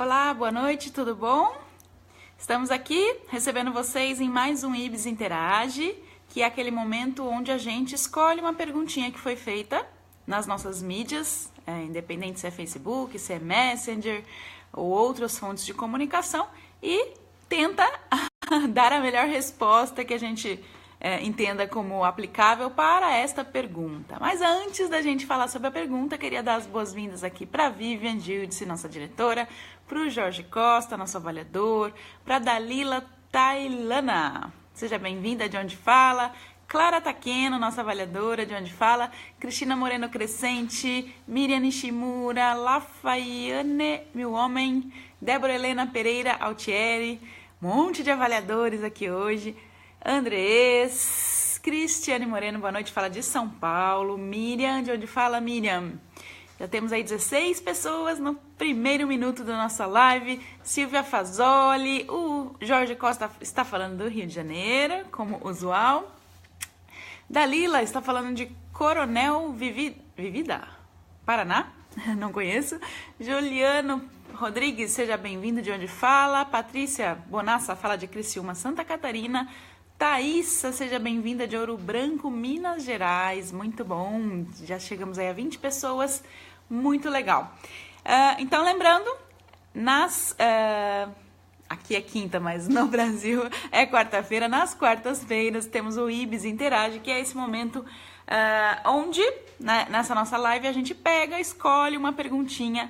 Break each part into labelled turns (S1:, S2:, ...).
S1: Olá, boa noite, tudo bom? Estamos aqui recebendo vocês em mais um IBS Interage, que é aquele momento onde a gente escolhe uma perguntinha que foi feita nas nossas mídias, independente se é Facebook, se é Messenger ou outras fontes de comunicação, e tenta dar a melhor resposta que a gente entenda como aplicável para esta pergunta. Mas antes da gente falar sobre a pergunta, queria dar as boas-vindas aqui para a Vivian Gildes, nossa diretora, para o Jorge Costa, nosso avaliador, para a Dalila Tailana. Seja bem-vinda de onde fala. Clara Taqueno, nossa avaliadora, de onde fala. Cristina Moreno Crescente, Miriam Nishimura, Lafayane, meu homem, Débora Helena Pereira Altieri, um monte de avaliadores aqui hoje. Andrés, Cristiane Moreno, boa noite, fala de São Paulo. Miriam, de onde fala Miriam? Já temos aí 16 pessoas no primeiro minuto da nossa live. Silvia Fazoli, o Jorge Costa está falando do Rio de Janeiro, como usual. Dalila está falando de Coronel Vivida, Paraná, não conheço. Juliano Rodrigues, seja bem-vindo, de onde fala. Patrícia Bonassa fala de Criciúma, Santa Catarina. Thaísa, seja bem-vinda de Ouro Branco, Minas Gerais. Muito bom, já chegamos aí a 20 pessoas, muito legal. Então, lembrando, aqui é quinta, mas no Brasil é quarta-feira. Nas quartas-feiras temos o IBS Interage, que é esse momento onde, nessa nossa live, a gente escolhe uma perguntinha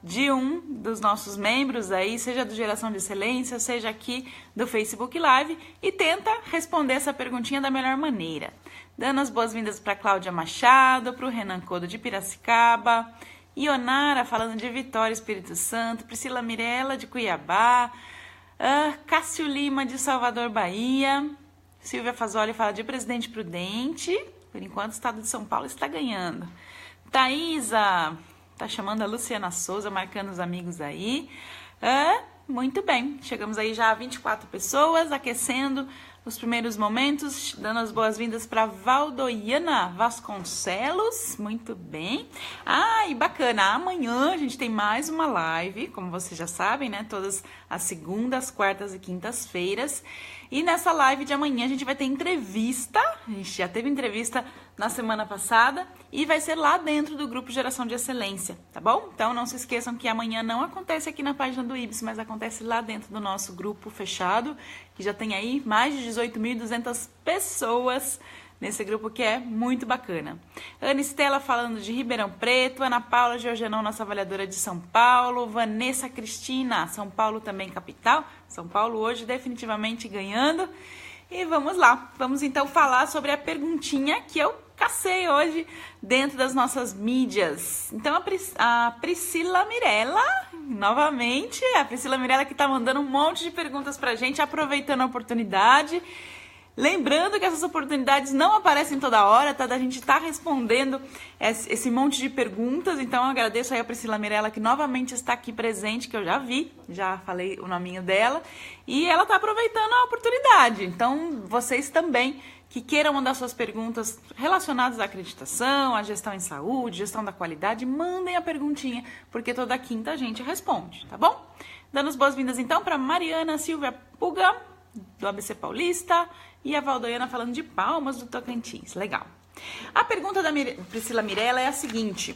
S1: de um dos nossos membros aí, seja do Geração de Excelência, seja aqui do Facebook Live, e tenta responder essa perguntinha da melhor maneira. Dando as boas-vindas para Cláudia Machado, para o Renan Codo de Piracicaba, Ionara falando de Vitória, Espírito Santo, Priscila Mirella de Cuiabá, Cássio Lima de Salvador, Bahia, Silvia Fazoli fala de Presidente Prudente, por enquanto o estado de São Paulo está ganhando. Thaísa tá chamando a Luciana Souza, marcando os amigos aí. Muito bem, chegamos aí já a 24 pessoas, aquecendo os primeiros momentos, dando as boas-vindas para Valdoiana Vasconcelos, muito bem. E bacana, amanhã a gente tem mais uma live, como vocês já sabem, né? Todas as segundas, quartas e quintas-feiras. E nessa live de amanhã a gente vai ter entrevista, a gente já teve entrevista na semana passada e vai ser lá dentro do grupo Geração de Excelência, tá bom? Então não se esqueçam que amanhã não acontece aqui na página do IBS, mas acontece lá dentro do nosso grupo fechado, que já tem aí mais de 18.200 pessoas nesse grupo, que é muito bacana. Ana Estela falando de Ribeirão Preto, Ana Paula Georgianão, nossa avaliadora de São Paulo, Vanessa Cristina, São Paulo também capital, São Paulo hoje definitivamente ganhando. E vamos lá, vamos então falar sobre a perguntinha que eu cacei hoje dentro das nossas mídias. Então a Priscila Mirella, novamente, a Priscila Mirella que tá mandando um monte de perguntas pra gente, aproveitando a oportunidade. Lembrando que essas oportunidades não aparecem toda hora, tá? Da gente tá respondendo esse monte de perguntas. Então eu agradeço aí a Priscila Mirella, que novamente está aqui presente, que eu já vi, já falei o nominho dela. E ela tá aproveitando a oportunidade. Então vocês também que queiram mandar suas perguntas relacionadas à acreditação, à gestão em saúde, gestão da qualidade, mandem a perguntinha, porque toda quinta a gente responde, tá bom? Dando as boas-vindas então para Mariana Silvia Puga, do ABC Paulista, e a Valdoiana falando de Palmas, do Tocantins. Legal. A pergunta da Priscila Mirella é a seguinte: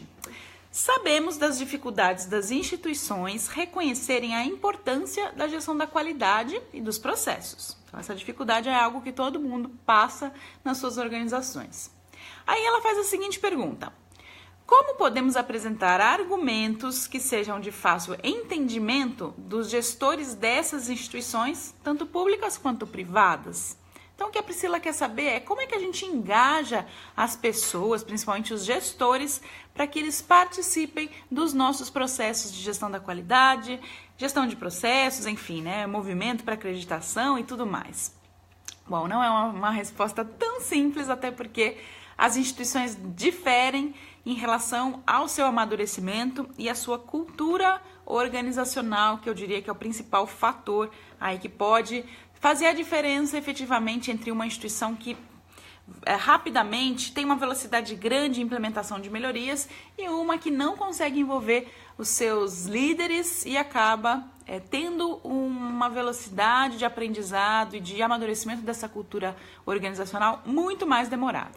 S1: sabemos das dificuldades das instituições reconhecerem a importância da gestão da qualidade e dos processos. Então, essa dificuldade é algo que todo mundo passa nas suas organizações. Aí ela faz a seguinte pergunta: como podemos apresentar argumentos que sejam de fácil entendimento dos gestores dessas instituições, tanto públicas quanto privadas? Então, o que a Priscila quer saber é como é que a gente engaja as pessoas, principalmente os gestores, para que eles participem dos nossos processos de gestão da qualidade, gestão de processos, enfim, né, movimento para acreditação e tudo mais. Bom, não é uma resposta tão simples, até porque as instituições diferem em relação ao seu amadurecimento e à sua cultura organizacional, que eu diria que é o principal fator aí que pode fazer a diferença efetivamente entre uma instituição que rapidamente, tem uma velocidade grande de implementação de melhorias e uma que não consegue envolver os seus líderes e acaba tendo uma velocidade de aprendizado e de amadurecimento dessa cultura organizacional muito mais demorada.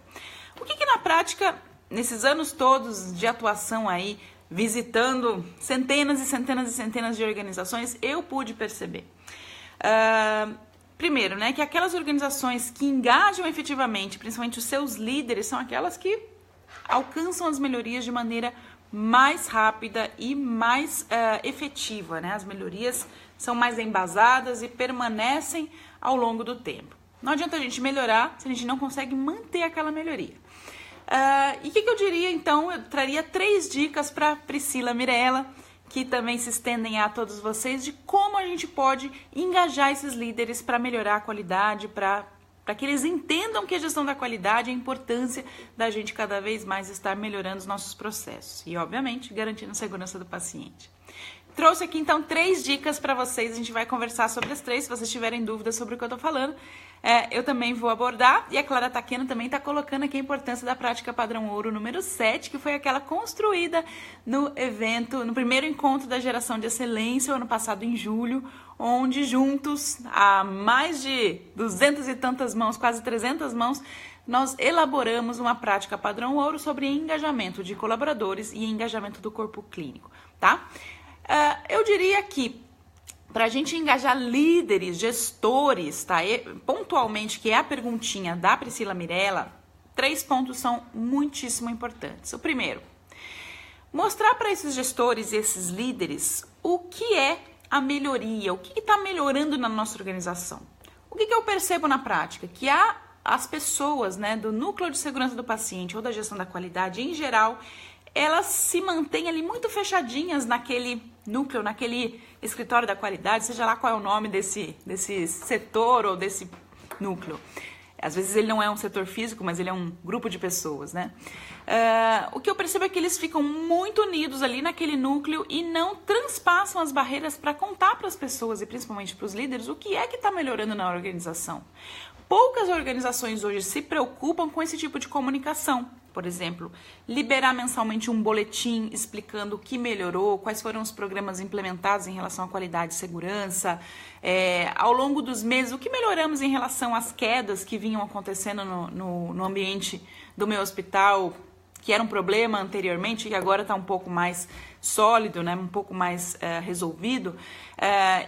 S1: O que na prática, nesses anos todos de atuação aí, visitando centenas e centenas e centenas de organizações, eu pude perceber? Primeiro, né, que aquelas organizações que engajam efetivamente, principalmente os seus líderes, são aquelas que alcançam as melhorias de maneira mais rápida e mais efetiva, né? As melhorias são mais embasadas e permanecem ao longo do tempo. Não adianta a gente melhorar se a gente não consegue manter aquela melhoria. E o que eu diria, então? Eu traria 3 dicas para Priscila Mirella, que também se estendem a todos vocês, de como a gente pode engajar esses líderes para melhorar a qualidade, para que eles entendam que a gestão da qualidade é a importância da gente cada vez mais estar melhorando os nossos processos e, obviamente, garantindo a segurança do paciente. Trouxe aqui, então, 3 dicas para vocês, a gente vai conversar sobre as 3, se vocês tiverem dúvidas sobre o que eu estou falando, eu também vou abordar, e a Clara Taqueno também está colocando aqui a importância da prática padrão ouro número 7, que foi aquela construída no evento, no primeiro encontro da geração de excelência, o ano passado em julho, onde juntos, a mais de 200 e tantas mãos, quase 300 mãos, nós elaboramos uma prática padrão ouro sobre engajamento de colaboradores e engajamento do corpo clínico, tá? Eu diria que para a gente engajar líderes, gestores, tá? Pontualmente, que é a perguntinha da Priscila Mirella, 3 pontos são muitíssimo importantes. O primeiro, mostrar para esses gestores e esses líderes o que é a melhoria, o que está melhorando na nossa organização. O que eu percebo na prática? Que as pessoas, né, do núcleo de segurança do paciente ou da gestão da qualidade em geral, elas se mantêm ali muito fechadinhas naquele núcleo, naquele escritório da qualidade, seja lá qual é o nome desse setor ou desse núcleo. Às vezes ele não é um setor físico, mas ele é um grupo de pessoas, né? O que eu percebo é que eles ficam muito unidos ali naquele núcleo e não transpassam as barreiras para contar para as pessoas e principalmente para os líderes o que é que está melhorando na organização. Poucas organizações hoje se preocupam com esse tipo de comunicação. Por exemplo, liberar mensalmente um boletim explicando o que melhorou, quais foram os programas implementados em relação à qualidade e segurança, ao longo dos meses, o que melhoramos em relação às quedas que vinham acontecendo no ambiente do meu hospital, que era um problema anteriormente e agora está um pouco mais sólido, né? Um pouco mais resolvido.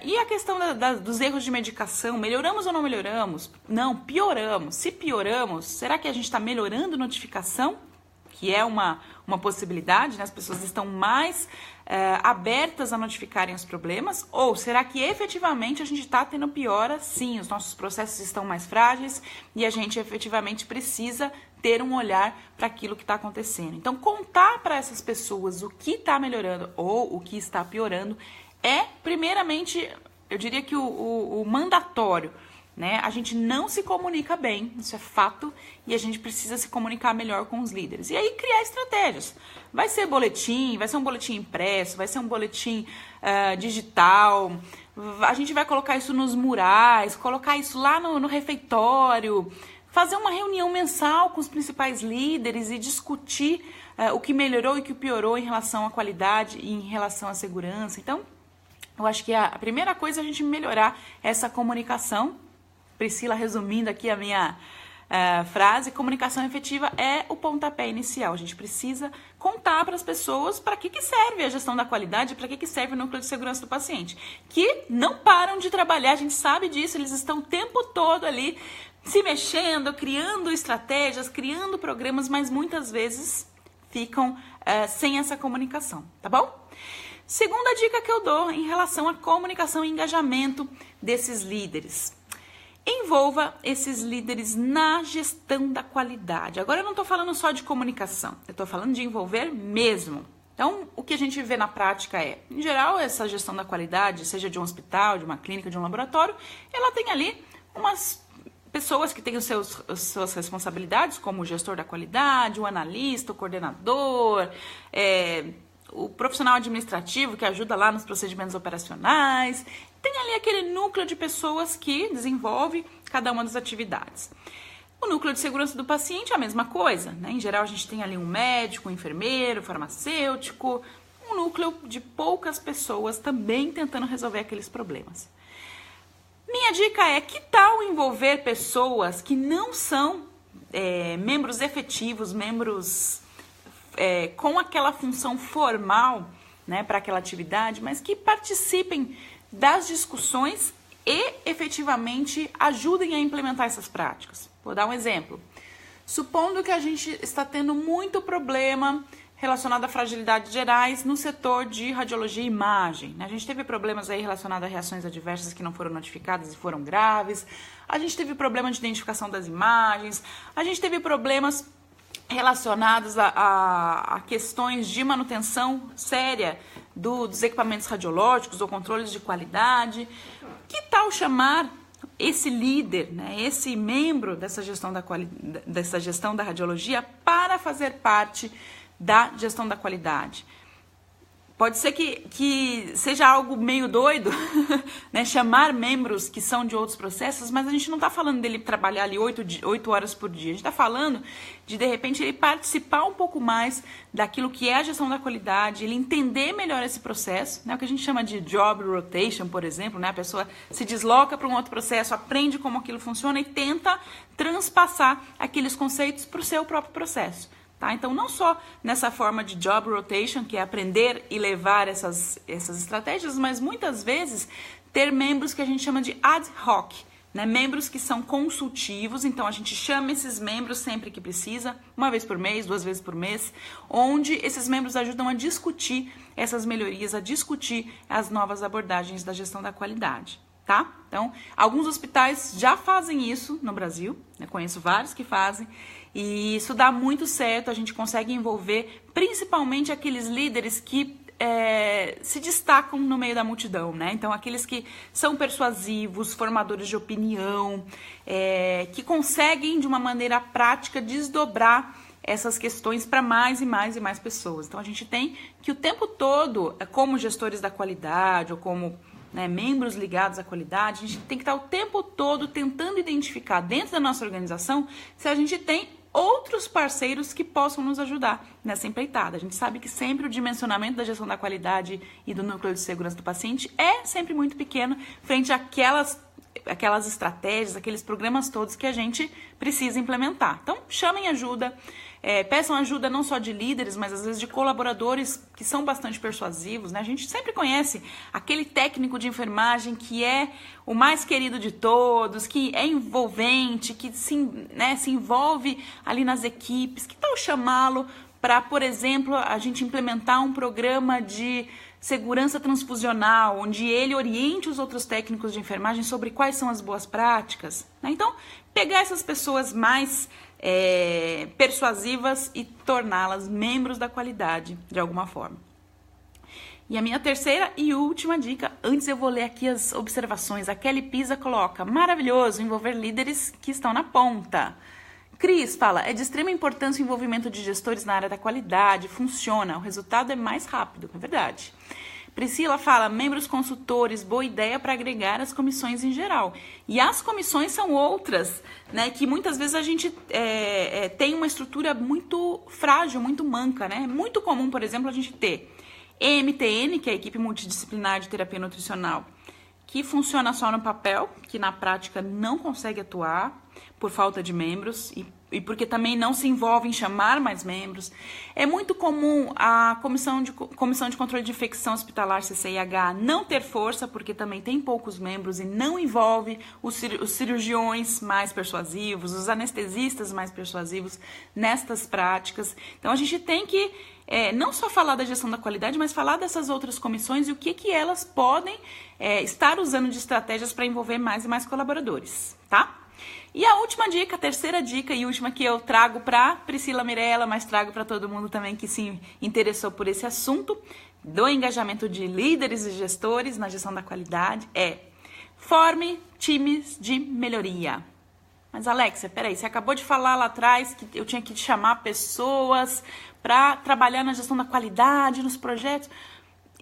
S1: E a questão dos erros de medicação, melhoramos ou não melhoramos? Não, pioramos. Se pioramos, será que a gente está melhorando notificação? Que é uma possibilidade, né? As pessoas estão mais abertas a notificarem os problemas? Ou será que efetivamente a gente está tendo piora? Sim, os nossos processos estão mais frágeis e a gente efetivamente precisa ter um olhar para aquilo que está acontecendo. Então, contar para essas pessoas o que está melhorando ou o que está piorando é, primeiramente, eu diria que o mandatório, né? A gente não se comunica bem, isso é fato, e a gente precisa se comunicar melhor com os líderes. E aí criar estratégias. Vai ser boletim, vai ser um boletim impresso, vai ser um boletim digital, a gente vai colocar isso nos murais, colocar isso lá no refeitório, fazer uma reunião mensal com os principais líderes e discutir o que melhorou e o que piorou em relação à qualidade e em relação à segurança. Então, eu acho que a primeira coisa é a gente melhorar essa comunicação. Priscila, resumindo aqui a minha frase, comunicação efetiva é o pontapé inicial. A gente precisa contar para as pessoas para que serve a gestão da qualidade, para que serve o núcleo de segurança do paciente, que não param de trabalhar, a gente sabe disso, eles estão o tempo todo ali se mexendo, criando estratégias, criando programas, mas muitas vezes ficam sem essa comunicação, tá bom? Segunda dica que eu dou em relação à comunicação e engajamento desses líderes. Envolva esses líderes na gestão da qualidade. Agora eu não estou falando só de comunicação, eu estou falando de envolver mesmo. Então, o que a gente vê na prática é, em geral, essa gestão da qualidade, seja de um hospital, de uma clínica, de um laboratório, ela tem ali umas pessoas que têm as suas responsabilidades, como o gestor da qualidade, o analista, o coordenador, o profissional administrativo que ajuda lá nos procedimentos operacionais. Tem ali aquele núcleo de pessoas que desenvolve cada uma das atividades. O núcleo de segurança do paciente é a mesma coisa, né? Em geral, a gente tem ali um médico, um enfermeiro, farmacêutico, um núcleo de poucas pessoas também tentando resolver aqueles problemas. Minha dica é, que tal envolver pessoas que não são membros efetivos, membros com aquela função formal, né, para aquela atividade, mas que participem das discussões e efetivamente ajudem a implementar essas práticas. Vou dar um exemplo. Supondo que a gente está tendo muito problema relacionado a fragilidades gerais no setor de radiologia e imagem, né? A gente teve problemas aí relacionados a reações adversas que não foram notificadas e foram graves, a gente teve problema de identificação das imagens, a gente teve problemas relacionados a questões de manutenção séria dos equipamentos radiológicos ou controles de qualidade. Que tal chamar esse líder, né, esse membro dessa gestão da radiologia para fazer parte da gestão da qualidade? Pode ser que seja algo meio doido, né, chamar membros que são de outros processos, mas a gente não está falando dele trabalhar ali 8 horas por dia. A gente está falando de repente, ele participar um pouco mais daquilo que é a gestão da qualidade, ele entender melhor esse processo, né, o que a gente chama de job rotation, por exemplo, né, a pessoa se desloca para um outro processo, aprende como aquilo funciona e tenta transpassar aqueles conceitos para o seu próprio processo. Tá? Então, não só nessa forma de job rotation, que é aprender e levar essas estratégias, mas muitas vezes ter membros que a gente chama de ad hoc, né? Membros que são consultivos, então a gente chama esses membros sempre que precisa, uma vez por mês, 2 vezes por mês, onde esses membros ajudam a discutir essas melhorias, a discutir as novas abordagens da gestão da qualidade. Tá? Então, alguns hospitais já fazem isso no Brasil, eu conheço vários que fazem, e isso dá muito certo, a gente consegue envolver principalmente aqueles líderes que se destacam no meio da multidão, né? Então, aqueles que são persuasivos, formadores de opinião, que conseguem de uma maneira prática desdobrar essas questões para mais e mais e mais pessoas. Então, a gente tem que o tempo todo, como gestores da qualidade ou como membros ligados à qualidade, a gente tem que estar o tempo todo tentando identificar dentro da nossa organização se a gente tem outros parceiros que possam nos ajudar nessa empreitada. A gente sabe que sempre o dimensionamento da gestão da qualidade e do núcleo de segurança do paciente é sempre muito pequeno frente àquelas estratégias, aqueles programas todos que a gente precisa implementar. Então, chamem ajuda, peçam ajuda não só de líderes, mas às vezes de colaboradores que são bastante persuasivos, né? A gente sempre conhece aquele técnico de enfermagem que é o mais querido de todos, que é envolvente, que se envolve ali nas equipes. Que tal chamá-lo para, por exemplo, a gente implementar um programa de segurança transfusional, onde ele oriente os outros técnicos de enfermagem sobre quais são as boas práticas, né? Então, pegar essas pessoas mais persuasivas e torná-las membros da qualidade de alguma forma. E a minha terceira e última dica, antes eu vou ler aqui as observações. A Kelly Pisa coloca: maravilhoso envolver líderes que estão na ponta. Cris fala: é de extrema importância o envolvimento de gestores na área da qualidade, funciona, o resultado é mais rápido, é verdade. Priscila fala: membros consultores, boa ideia para agregar as comissões em geral. E as comissões são outras, né, que muitas vezes a gente tem uma estrutura muito frágil, muito manca, né? É muito comum, por exemplo, a gente ter EMTN, que é a equipe multidisciplinar de terapia nutricional, que funciona só no papel, que na prática não consegue atuar por falta de membros e porque também não se envolve em chamar mais membros. É muito comum a Comissão de Controle de Infecção Hospitalar, CCIH, não ter força, porque também tem poucos membros e não envolve os cirurgiões mais persuasivos, os anestesistas mais persuasivos nestas práticas. Então, a gente tem que não só falar da gestão da qualidade, mas falar dessas outras comissões e o que elas podem estar usando de estratégias para envolver mais e mais colaboradores, tá? E a última dica, a terceira dica e última que eu trago para Priscila Mirella, mas trago para todo mundo também que se interessou por esse assunto do engajamento de líderes e gestores na gestão da qualidade forme times de melhoria. Mas, Alexia, peraí, você acabou de falar lá atrás que eu tinha que chamar pessoas para trabalhar na gestão da qualidade, nos projetos.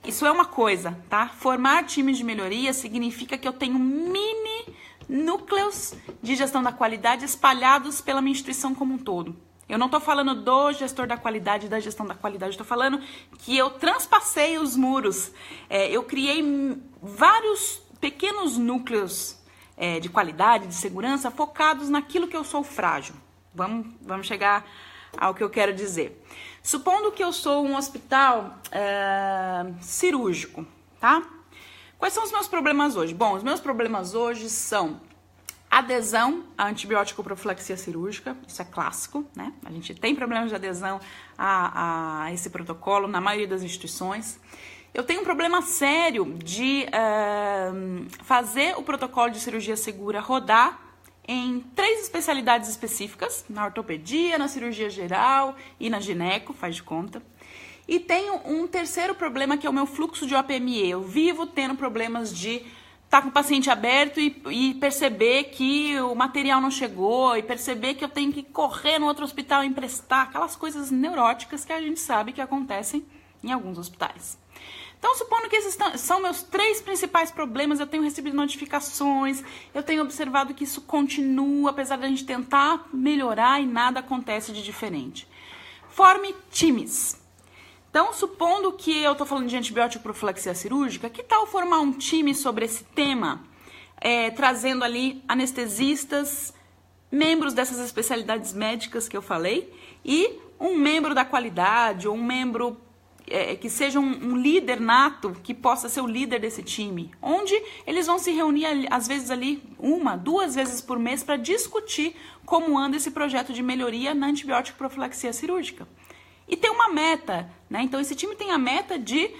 S1: Isso é uma coisa, tá? Formar times de melhoria significa que eu tenho mini núcleos de gestão da qualidade espalhados pela minha instituição como um todo. Eu não estou falando do gestor da qualidade, da gestão da qualidade, estou falando que eu transpassei os muros. Eu criei vários pequenos núcleos de qualidade, de segurança, focados naquilo que eu sou frágil. Vamos chegar ao que eu quero dizer. Supondo que eu sou um hospital cirúrgico, tá? Quais são os meus problemas hoje? Bom, os meus problemas hoje são adesão a antibiótico profilaxia cirúrgica, isso é clássico, né? A gente tem problemas de adesão a esse protocolo na maioria das instituições. Eu tenho um problema sério de fazer o protocolo de cirurgia segura rodar em 3 especialidades específicas, na ortopedia, na cirurgia geral e na gineco, faz de conta. E tenho um terceiro problema que é o meu fluxo de OPME. Eu vivo tendo problemas de estar com o paciente aberto e perceber que o material não chegou, e perceber que eu tenho que correr no outro hospital e emprestar, aquelas coisas neuróticas que a gente sabe que acontecem em alguns hospitais. Então, supondo que esses são meus 3 principais problemas, eu tenho recebido notificações, eu tenho observado que isso continua, apesar da gente tentar melhorar e nada acontece de diferente. Forme times. Então, supondo que eu estou falando de antibiótico profilaxia cirúrgica, que tal formar um time sobre esse tema, trazendo ali anestesistas, membros dessas especialidades médicas que eu falei, e um membro da qualidade, ou um membro que seja um líder nato, que possa ser o líder desse time, onde eles vão se reunir, às vezes ali, 1, 2 vezes por mês, para discutir como anda esse projeto de melhoria na antibiótico profilaxia cirúrgica. E tem uma meta, né? Então, esse time tem a meta de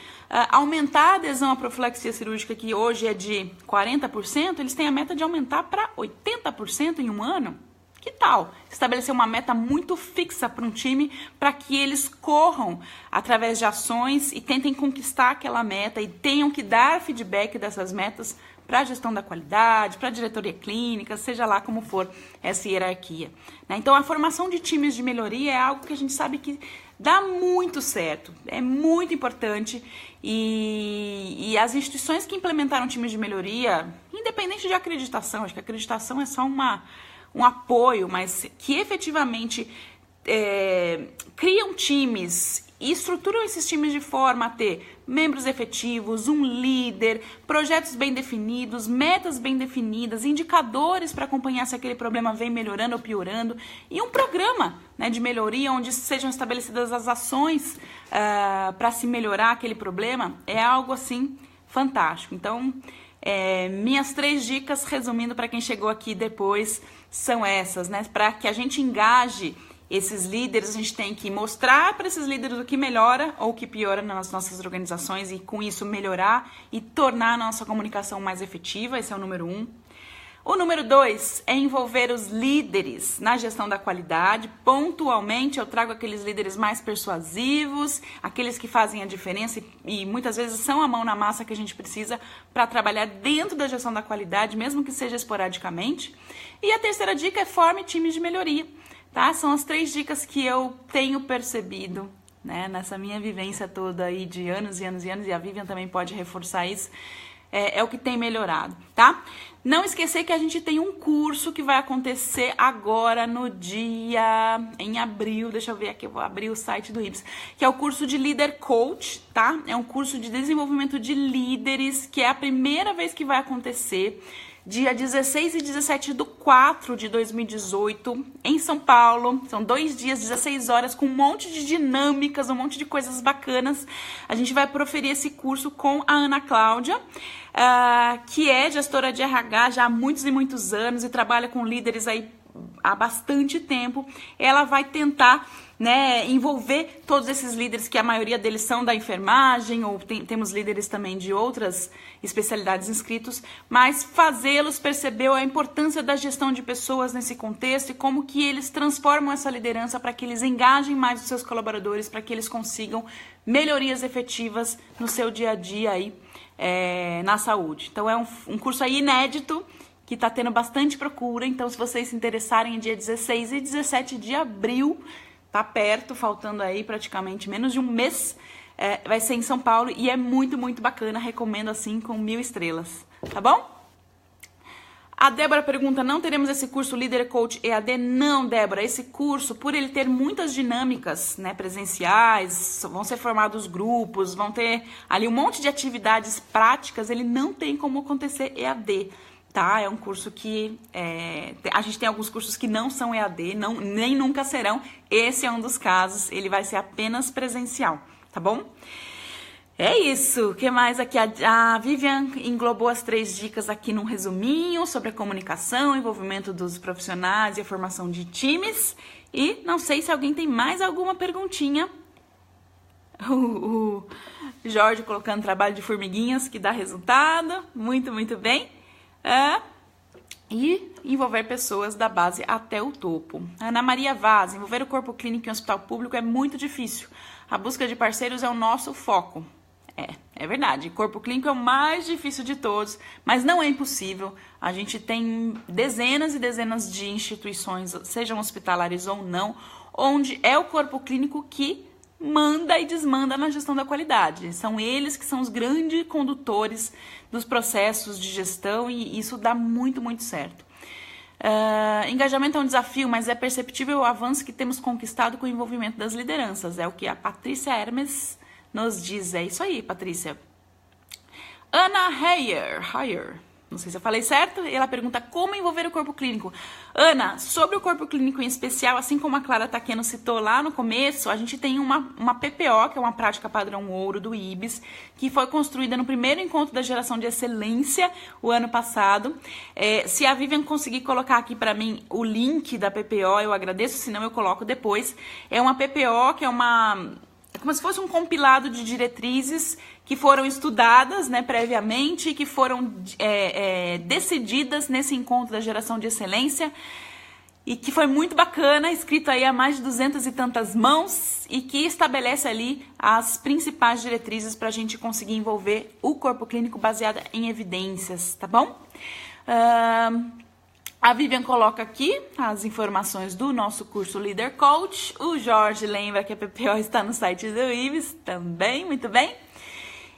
S1: aumentar a adesão à profilaxia cirúrgica, que hoje é de 40%, eles têm a meta de aumentar para 80% em um ano. Que tal estabelecer uma meta muito fixa para um time, para que eles corram através de ações e tentem conquistar aquela meta e tenham que dar feedback dessas metas para a gestão da qualidade, para a diretoria clínica, seja lá como for essa hierarquia, né? Então, a formação de times de melhoria é algo que a gente sabe que dá muito certo, é muito importante, e as instituições que implementaram times de melhoria, independente de acreditação, acho que a acreditação é só um apoio, mas que efetivamente criam times e estruturam esses times de forma a ter membros efetivos, um líder, projetos bem definidos, metas bem definidas, indicadores para acompanhar se aquele problema vem melhorando ou piorando, e um programa, né, de melhoria onde sejam estabelecidas as ações para se melhorar aquele problema, é algo assim fantástico. Então, minhas 3 dicas, resumindo para quem chegou aqui depois, são essas, né? Para que a gente engaje esses líderes, a gente tem que mostrar para esses líderes o que melhora ou o que piora nas nossas organizações, e com isso melhorar e tornar a nossa comunicação mais efetiva. Esse é o número 1. O número 2 é envolver os líderes na gestão da qualidade. Pontualmente eu trago aqueles líderes mais persuasivos, aqueles que fazem a diferença e muitas vezes são a mão na massa que a gente precisa para trabalhar dentro da gestão da qualidade, mesmo que seja esporadicamente. E a terceira dica é forme times de melhoria, tá? São as 3 dicas que eu tenho percebido, né, nessa minha vivência toda aí de anos e anos e anos, e a Vivian também pode reforçar isso. É o que tem melhorado, tá? Não esquecer que a gente tem um curso que vai acontecer agora em abril, deixa eu ver aqui, eu vou abrir o site do IBS, que é o curso de Leader Coach, tá? É um curso de desenvolvimento de líderes, que é a primeira vez que vai acontecer, dia 16 e 17/4 de 2018, em São Paulo. São 2 dias, 16 horas, com um monte de dinâmicas, um monte de coisas bacanas. A gente vai proferir esse curso com a Ana Cláudia, que é gestora de RH já há muitos e muitos anos e trabalha com líderes aí há bastante tempo. Ela vai tentar, né, envolver todos esses líderes, que a maioria deles são da enfermagem, ou temos líderes também de outras especialidades inscritos, mas fazê-los perceber a importância da gestão de pessoas nesse contexto e como que eles transformam essa liderança para que eles engajem mais os seus colaboradores, para que eles consigam melhorias efetivas no seu dia a dia aí, na saúde. Então é um curso aí inédito, que está tendo bastante procura. Então, se vocês se interessarem, dia 16 e 17 de abril, tá perto, faltando aí praticamente menos de um mês, vai ser em São Paulo e é muito, muito bacana. Recomendo assim, com 1000 estrelas, tá bom? A Débora pergunta, não teremos esse curso Líder Coach EAD? Não, Débora, esse curso, por ele ter muitas dinâmicas, né, presenciais, vão ser formados grupos, vão ter ali um monte de atividades práticas, ele não tem como acontecer EAD, tá? É um curso que, a gente tem alguns cursos que não são EAD, nem nunca serão, esse é um dos casos, ele vai ser apenas presencial, tá bom? É isso, o que mais aqui? A Vivian englobou as 3 dicas aqui num resuminho sobre a comunicação, envolvimento dos profissionais e a formação de times. E não sei se alguém tem mais alguma perguntinha. O Jorge colocando trabalho de formiguinhas que dá resultado. Muito, muito bem. E envolver pessoas da base até o topo. Ana Maria Vaz, envolver o corpo clínico em um hospital público é muito difícil. A busca de parceiros é o nosso foco. É verdade, corpo clínico é o mais difícil de todos, mas não é impossível. A gente tem dezenas e dezenas de instituições, sejam hospitalares ou não, onde é o corpo clínico que manda e desmanda na gestão da qualidade. São eles que são os grandes condutores dos processos de gestão e isso dá muito, muito certo. Engajamento é um desafio, mas é perceptível o avanço que temos conquistado com o envolvimento das lideranças. É o que a Patrícia Hermes nos diz. É isso aí, Patrícia. Ana Heyer, não sei se eu falei certo, ela pergunta como envolver o corpo clínico. Ana, sobre o corpo clínico em especial, assim como a Clara Taqueno citou lá no começo, a gente tem uma PPO, que é uma prática padrão ouro do IBS, que foi construída no primeiro encontro da geração de excelência o ano passado. Se a Vivian conseguir colocar aqui para mim o link da PPO, eu agradeço, senão eu coloco depois. É uma PPO que é como se fosse um compilado de diretrizes que foram estudadas, né, previamente, que foram decididas nesse encontro da geração de excelência e que foi muito bacana, escrito aí a mais de 200 e tantas mãos e que estabelece ali as principais diretrizes para a gente conseguir envolver o corpo clínico baseado em evidências, tá bom? A Vivian coloca aqui as informações do nosso curso Leader Coach. O Jorge lembra que a PPO está no site do IBS também, muito bem.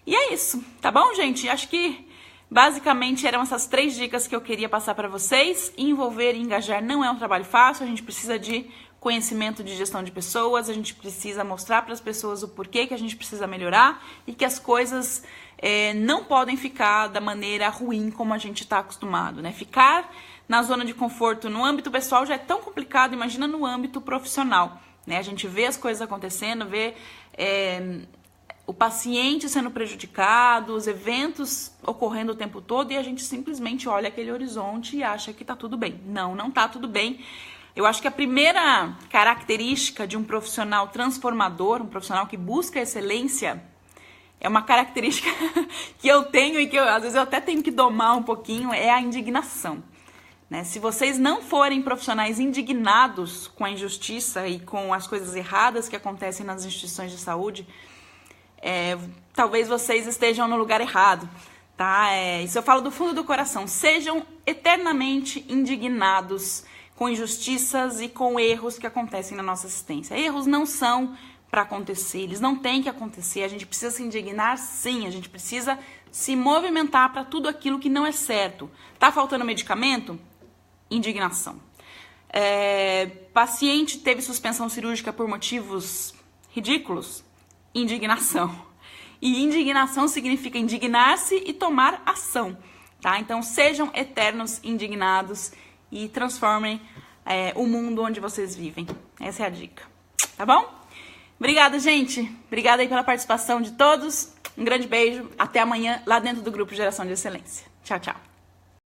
S1: E é isso, tá bom, gente? Acho que basicamente eram essas 3 dicas que eu queria passar para vocês. Envolver e engajar não é um trabalho fácil, a gente precisa de conhecimento de gestão de pessoas, a gente precisa mostrar para as pessoas o porquê que a gente precisa melhorar e que as coisas não podem ficar da maneira ruim como a gente está acostumado, né? Ficar na zona de conforto no âmbito pessoal já é tão complicado, imagina no âmbito profissional, né? A gente vê as coisas acontecendo, vê o paciente sendo prejudicado, os eventos ocorrendo o tempo todo e a gente simplesmente olha aquele horizonte e acha que tá tudo bem. Não tá tudo bem. Eu acho que a primeira característica de um profissional transformador, um profissional que busca excelência, é uma característica que eu tenho e que às vezes eu até tenho que domar um pouquinho, é a indignação. Né? Se vocês não forem profissionais indignados com a injustiça e com as coisas erradas que acontecem nas instituições de saúde, talvez vocês estejam no lugar errado. Tá? Isso eu falo do fundo do coração. Sejam eternamente indignados com injustiças e com erros que acontecem na nossa assistência. Erros não são para acontecer, eles não têm que acontecer. A gente precisa se indignar, sim. A gente precisa se movimentar para tudo aquilo que não é certo. Tá faltando medicamento? Indignação. Paciente teve suspensão cirúrgica por motivos ridículos? Indignação. E indignação significa indignar-se e tomar ação. Tá? Então sejam eternos indignados e transformem o mundo onde vocês vivem. Essa é a dica. Tá bom? Obrigada, gente. Obrigada aí pela participação de todos. Um grande beijo. Até amanhã lá dentro do Grupo Geração de Excelência. Tchau, tchau.